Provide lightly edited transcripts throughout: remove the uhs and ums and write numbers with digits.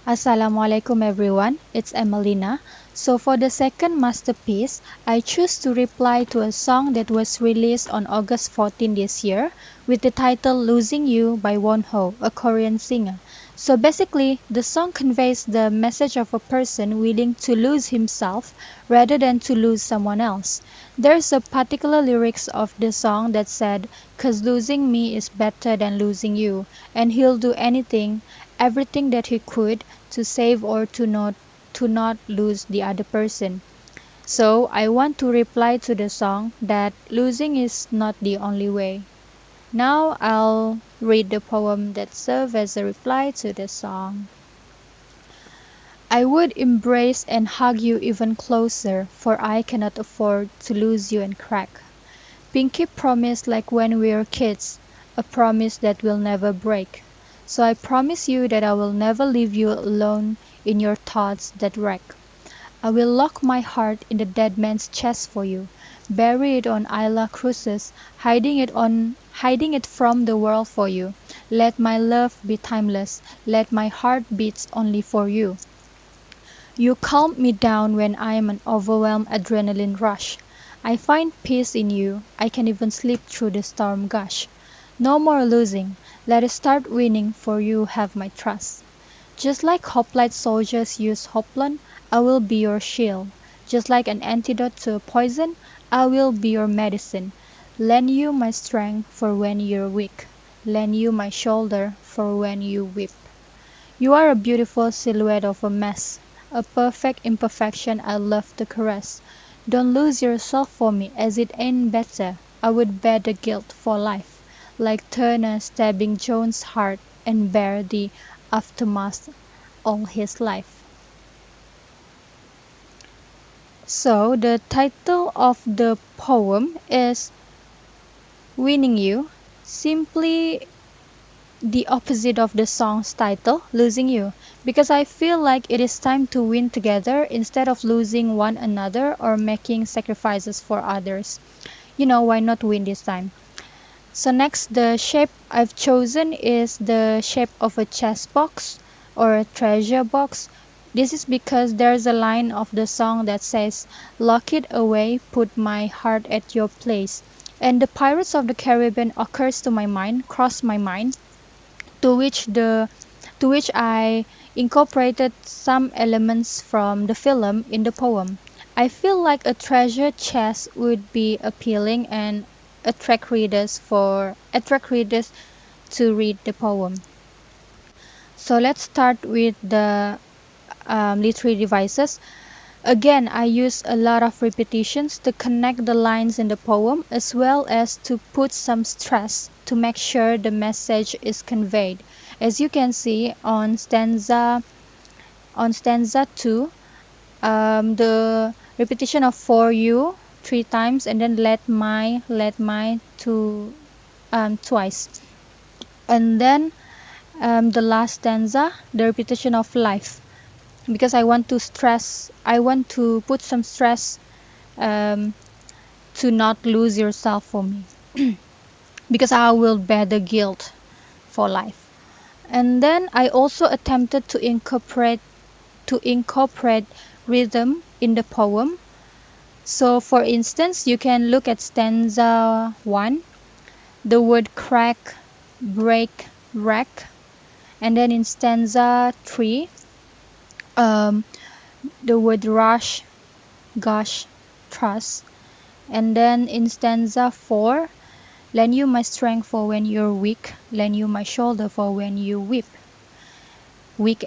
Assalamualaikum everyone, it's Emelina. So for the second masterpiece, I choose to reply to a song that was released on August 14 this year with the title Losing You by Wonho, a Korean singer. So basically, the song conveys the message of a person willing to lose himself rather than to lose someone else. There's a particular lyrics of the song that said, "'Cause losing me is better than losing you," and he'll do anything, everything that he could to save or to not lose the other person. So I want to reply to the song that losing is not the only way. Now I'll read the poem that serves as a reply to the song. I would embrace and hug you even closer, for I cannot afford to lose you and crack. Pinky promised like when we were kids, a promise that will never break. So I promise you that I will never leave you alone in your thoughts that wreck. I will lock my heart in the dead man's chest for you, bury it on Isla Cruises, hiding it from the world for you. Let my love be timeless, let my heart beats only for you. You calm me down when I am an overwhelmed adrenaline rush. I find peace in you. I can even sleep through the storm gush. No more losing. Let us start winning, for you have my trust. Just like hoplite soldiers use hoplon, I will be your shield. Just like an antidote to a poison, I will be your medicine. Lend you my strength for when you're weak. Lend you my shoulder for when you weep. You are a beautiful silhouette of a mess, a perfect imperfection I love to caress. Don't lose yourself for me, as it ain't better. I would bear the guilt for life, like Turner stabbing Jones' heart and bear the aftermath all his life. So the title of the poem is Winning You. Simply the opposite of the song's title, Losing You, because I feel like it is time to win together instead of losing one another or making sacrifices for others. Why not win this time? So next, the shape I've chosen is the shape of a chess box or a treasure box. This is because there's a line of the song that says, "Lock it away, put my heart at your place." And the Pirates of the Caribbean occurs to my mind, crossed my mind, to which the to which I incorporated some elements from the film in the poem. I feel like a treasure chest would be appealing and attract readers to read the poem. So let's start with the literary devices. Again, I use a lot of repetitions to connect the lines in the poem as well as to put some stress to make sure the message is conveyed. As you can see on stanza 2, the repetition of "for you" 3 times and then let my twice. And then the last stanza, the repetition of "life," because I want to put some stress um, to not lose yourself for me, because I will bear the guilt for life. And then I also attempted to incorporate rhythm in the poem. So for instance, you can look at stanza 1, the word crack, break, wreck, and then in stanza 3, um, the word rush, gush, trust, and then in stanza 4, lend you my strength for when you're weak, lend you my shoulder for when you weak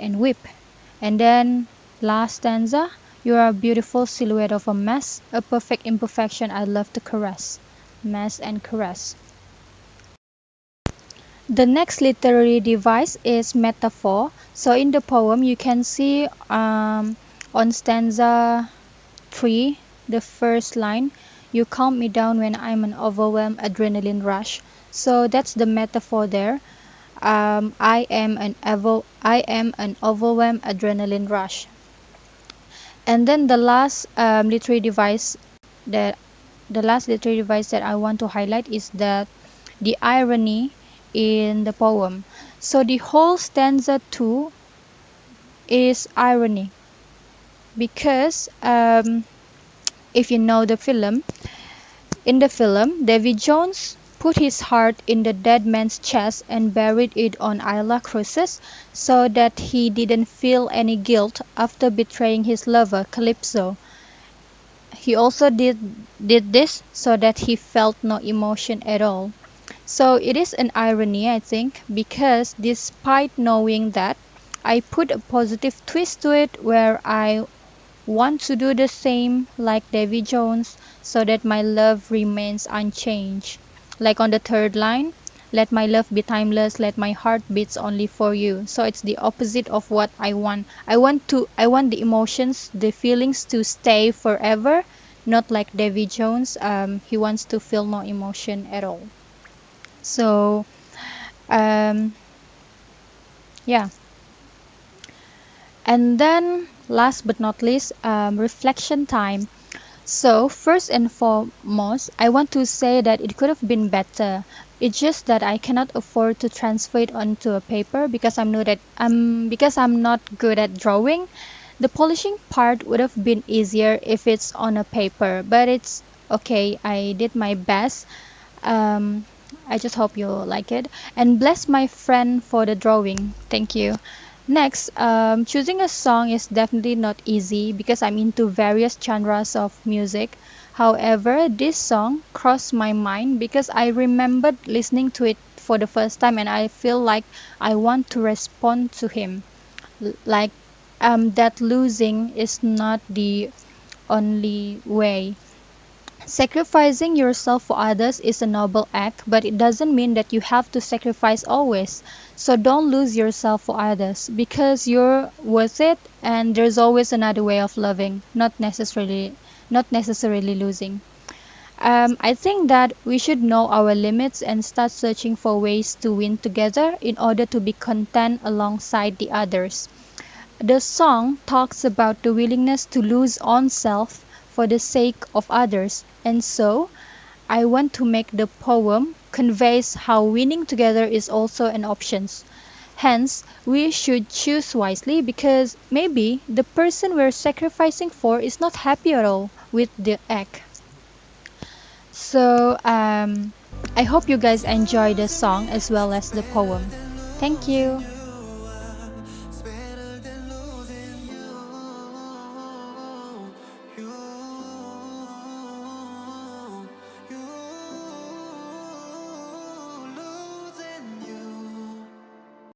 and weep. And then last stanza, you are a beautiful silhouette of a mess, a perfect imperfection I love to caress. Mess and caress. The next literary device is metaphor. So in the poem, you can see on stanza 3, the first line, "You calm me down when I'm an overwhelmed adrenaline rush." So that's the metaphor there. I am an overwhelmed adrenaline rush. And then that the last literary device that I want to highlight is that the irony in the poem. So the whole stanza 2 is irony because if you know the film, in the film, Davy Jones put his heart in the dead man's chest and buried it on Isla Cruces so that he didn't feel any guilt after betraying his lover Calypso. He also did this so that he felt no emotion at all. So it is an irony, I think, because despite knowing that, I put a positive twist to it where I want to do the same like Davy Jones so that my love remains unchanged. Like on the third line, let my love be timeless, let my heart beats only for you. So it's the opposite of what I want. I want the emotions, the feelings to stay forever, not like Davy Jones. He wants to feel no emotion at all. So um yeah. And then last but not least, reflection time. So, first and foremost, I want to say that it could have been better. It's just that I cannot afford to transfer it onto a paper because I'm not good at drawing. The polishing part would have been easier if it's on a paper, but it's okay. I did my best. Um, I just hope you like it. And bless my friend for the drawing. Thank you. Next, choosing a song is definitely not easy because I'm into various genres of music. However, this song crossed my mind because I remembered listening to it for the first time and I feel like I want to respond to him. Like that losing is not the only way. Sacrificing yourself for others is a noble act, but it doesn't mean that you have to sacrifice always. So don't lose yourself for others because you're worth it and there's always another way of loving, not necessarily losing. I think that we should know our limits and start searching for ways to win together in order to be content alongside the others. The song talks about the willingness to lose oneself for the sake of others, and so I want to make the poem conveys how winning together is also an option. Hence, we should choose wisely because maybe the person we're sacrificing for is not happy at all with the act. So, I hope you guys enjoy the song as well as the poem. Thank you.